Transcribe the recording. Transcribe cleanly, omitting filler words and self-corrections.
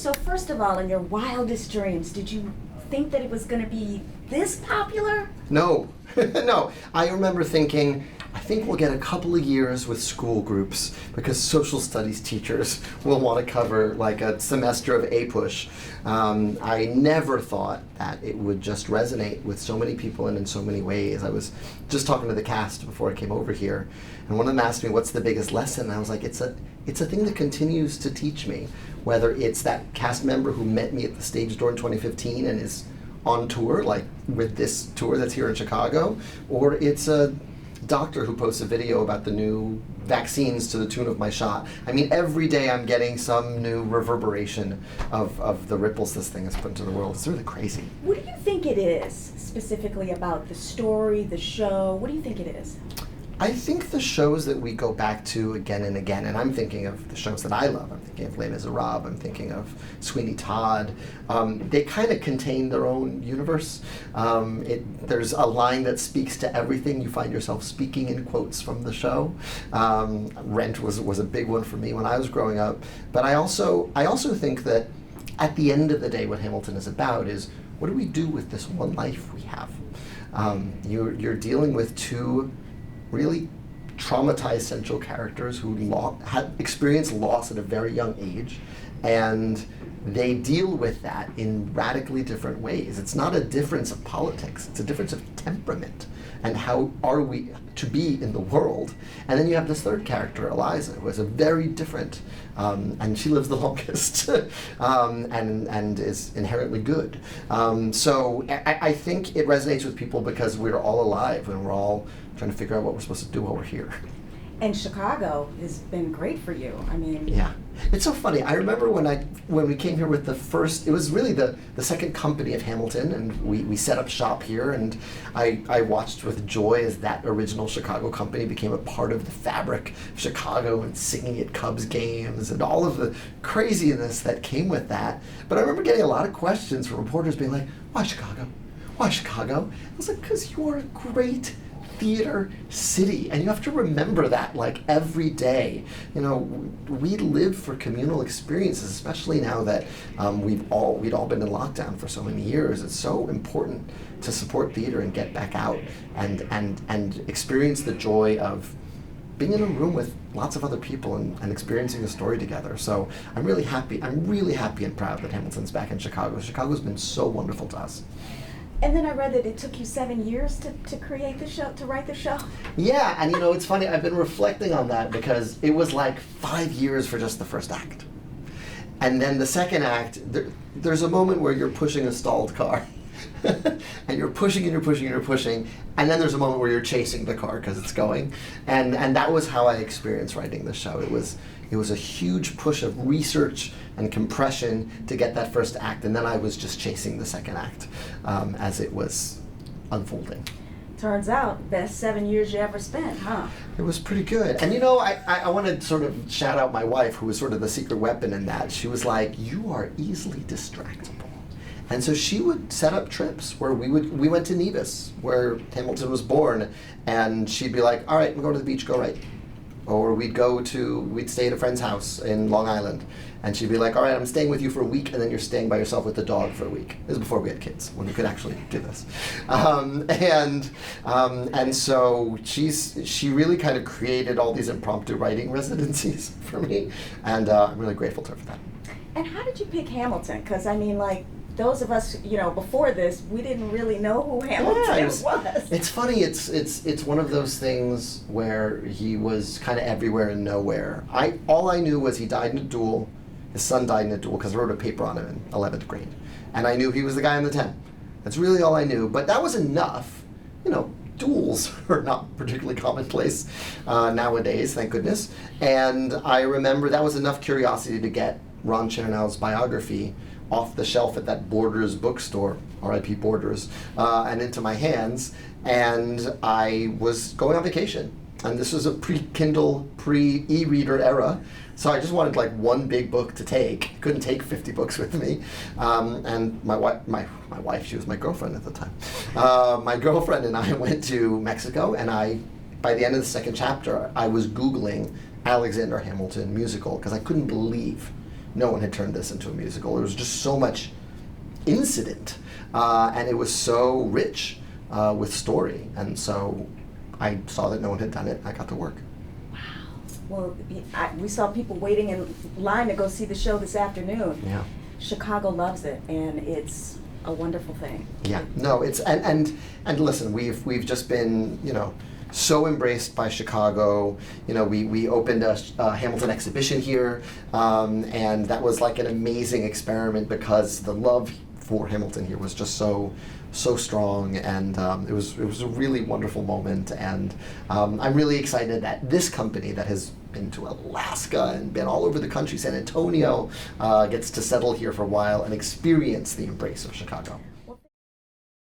So first of all, in your wildest dreams, did you think that it was going to be this popular? No, no. I remember thinking, I think we'll get a couple of years with school groups because social studies teachers will want to cover like a semester of APUSH. I never thought that it would just resonate with so many people and in so many ways. I was just talking to the cast before I came over here, and one of them asked me, what's the biggest lesson? And I was like, it's a thing that continues to teach me, whether it's that cast member who met me at the stage door in 2015 and is on tour, like with this tour that's here in Chicago, or it's a doctor who posts a video about the new vaccines to the tune of my shot. I mean, every day I'm getting some new reverberation of the ripples this thing has put into the world. It's really crazy. What do you think it is, specifically about the story, the show? What do you think it is? I think the shows that we go back to again and again, and I'm thinking of the shows that I love. I'm thinking of Les Miserables, I'm thinking of Sweeney Todd. They kind of contain their own universe. There's a line that speaks to everything. You find yourself speaking in quotes from the show. Rent was a big one for me when I was growing up. But I also think that at the end of the day, what Hamilton is about is, what do we do with this one life we have? You're dealing with two really traumatized central characters who had experienced loss at a very young age, and they deal with that in radically different ways. It's not a difference of politics, it's a difference of temperament and how are we to be in the world. And then you have this third character, Eliza, who is a very different, and she lives the longest, and is inherently good. So I think it resonates with people because we're all alive and we're all trying to figure out what we're supposed to do while we're here. And Chicago has been great for you. I mean, yeah, it's so funny. I remember when we came here with the first, it was really the second company of Hamilton, and we set up shop here, and I watched with joy as that original Chicago company became a part of the fabric of Chicago and singing at Cubs games and all of the craziness that came with that. But I remember getting a lot of questions from reporters being like, why Chicago? Why Chicago? I was like, because you are a great theater city, and you have to remember that like every day. You know, we live for communal experiences, especially now that we'd all been in lockdown for so many years. It's so important to support theater and get back out and experience the joy of being in a room with lots of other people and experiencing a story together. So I'm really happy and proud that Hamilton's back in Chicago. Chicago's been so wonderful to us. And then I read that it took you 7 years to create the show, to write the show. Yeah, and you know, it's funny, I've been reflecting on that because it was like 5 years for just the first act. And then the second act, there's a moment where you're pushing a stalled car. And you're pushing and you're pushing and you're pushing, and then there's a moment where you're chasing the car because it's going. And that was how I experienced writing the show. It was a huge push of research and compression to get that first act, and then I was just chasing the second act as it was unfolding. Turns out, best 7 years you ever spent, huh? It was pretty good. And you know, I want to sort of shout out my wife, who was sort of the secret weapon in that. She was like, you are easily distractible. And so she would set up trips where we went to Nevis, where Hamilton was born, and she'd be like, all right, we're going to the beach, go right. Or we'd stay at a friend's house in Long Island, and she'd be like, all right, I'm staying with you for a week, and then you're staying by yourself with the dog for a week. This is before we had kids, when we could actually do this. And so she really kind of created all these impromptu writing residencies for me, and I'm really grateful to her for that. And how did you pick Hamilton? Because I mean, like, those of us, you know, before this, we didn't really know who Hamilton was. It's funny, it's one of those things where he was kind of everywhere and nowhere. All I knew was he died in a duel, his son died in a duel, because I wrote a paper on him in 11th grade. And I knew he was the guy on the 10. That's really all I knew, but that was enough. You know, duels are not particularly commonplace nowadays, thank goodness. And I remember that was enough curiosity to get Ron Chernow's biography off the shelf at that Borders bookstore, R.I.P. Borders, and into my hands. And I was going on vacation. And this was a pre-Kindle, pre-e-reader era. So I just wanted like one big book to take. Couldn't take 50 books with me. And my wife, she was my girlfriend at the time. My girlfriend and I went to Mexico, and by the end of the second chapter, I was Googling Alexander Hamilton musical, because I couldn't believe no one had turned this into a musical. There was just so much incident, and it was so rich with story. And so I saw that no one had done it. I got to work. Well, we saw people waiting in line to go see the show this afternoon. Yeah. Chicago loves it, and it's a wonderful thing. Yeah. No, it's and listen, we've just been, so embraced by Chicago. We opened a Hamilton exhibition here, and that was like an amazing experiment because the love for Hamilton here was just so strong, and it was a really wonderful moment. And I'm really excited that this company that has been to Alaska and been all over the country, San Antonio, gets to settle here for a while and experience the embrace of Chicago.